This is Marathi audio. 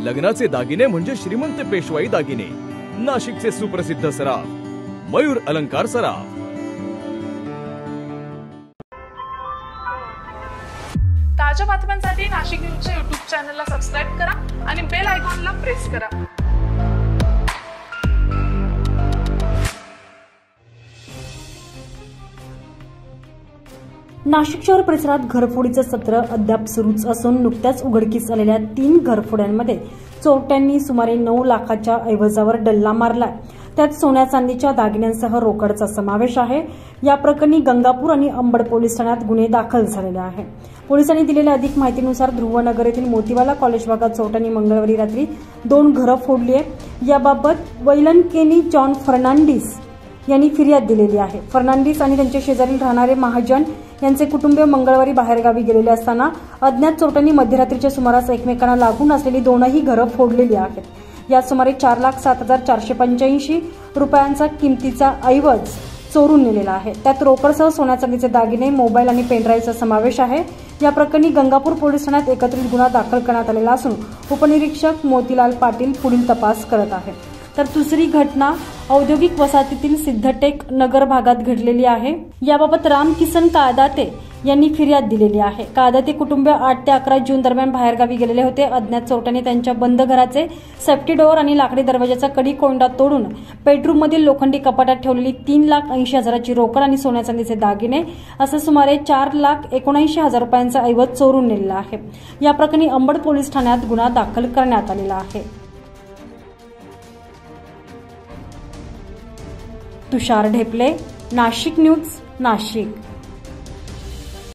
लग्नाचे दागिने म्हणजे श्रीमंत पेशवाई दागिने, नाशिकचे सुप्रसिद्ध सराफ मयूर अलंकार सराफ। ताज्या बातम्यांसाठी नाशिक न्यूजच्या YouTube चॅनलला सबस्क्राइब करा आणि बेल आयकॉनला प्रेस करा। नाशिक शहर परिसरात घरफोडीचं सत्र अद्याप सुरूच असून नुकत्याच उघडकीस आलेल्या 3 घरफोड्यांमध्ये चोरट्यांनी सुमारे 9 लाखाच्या ऐवजावर डल्ला मारलाय। त्यात सोन्या चांदीच्या दागिन्यांसह रोकडचा समावेश आहे। या प्रकरणी गंगापूर आणि अंबड पोलीस ठाण्यात गुन्हे दाखल झालेले आहे। पोलिसांनी दिलेल्या अधिक माहितीनुसार ध्रुवनगर येथील मोतीवाला कॉलेज भागात चोरट्यांनी मंगळवारी रात्री 2 घरं फोडली आहे। याबाबत वैलनकेनी जॉन फर्नांडिस यांनी फिर्याद दिलेली आहे। फर्नांडिस आणि त्यांच्या शेजारील राहणारे महाजन यांचे कुटुंबीय मंगळवारी बाहेरगावी गेलेले असताना अज्ञात चोरट्यांनी मध्यरात्रीच्या सुमारास एकमेकांना लागून असलेली 2ही घरं फोडलेली आहेत। यात सुमारे 4,07,485 रुपयांचा किमतीचा ऐवज चोरून नेलेला आहे। त्यात रोकडसह सोन्या चांदीचे दागिने, मोबाईल आणि पेनड्राईव्हचा समावेश आहे। या प्रकरणी गंगापूर पोलीस ठाण्यात एकत्रित गुन्हा दाखल करण्यात आलेला असून उपनिरीक्षक मोतीलाल पाटील पुढील तपास करत आहेत। तर दुसरी घटना औद्योगिक वसाहतीतील सिद्धटेक नगर भागात घडलेली आहे। याबाबत रामकिसन कादाते यांनी फिर्याद दिलेली आहे। कादाते कुटुंबीय 8 ते 11 जून दरम्यान बाहेरगावी गेलेले होते। अज्ञात चोरट्यांनी त्यांच्या बंद घराचे सेफ्टी डोअर आणि लाकडी दरवाजाचा कडी कोंडा तोडून बेडरूम मधील लोखंडी कपाटात ठेवलेली 3,80,000ची रोकड आणि सोन्या चांदीचे दागिने असे सुमारे 4,79,000 रुपयांचा ऐवज चोरून नेलेला आहे। या प्रकरणी अंबड पोलीस ठाण्यात गुन्हा दाखल करण्यात आलेला आहे। तुषार ढेपले, नाशिक न्यूज, नाशिक।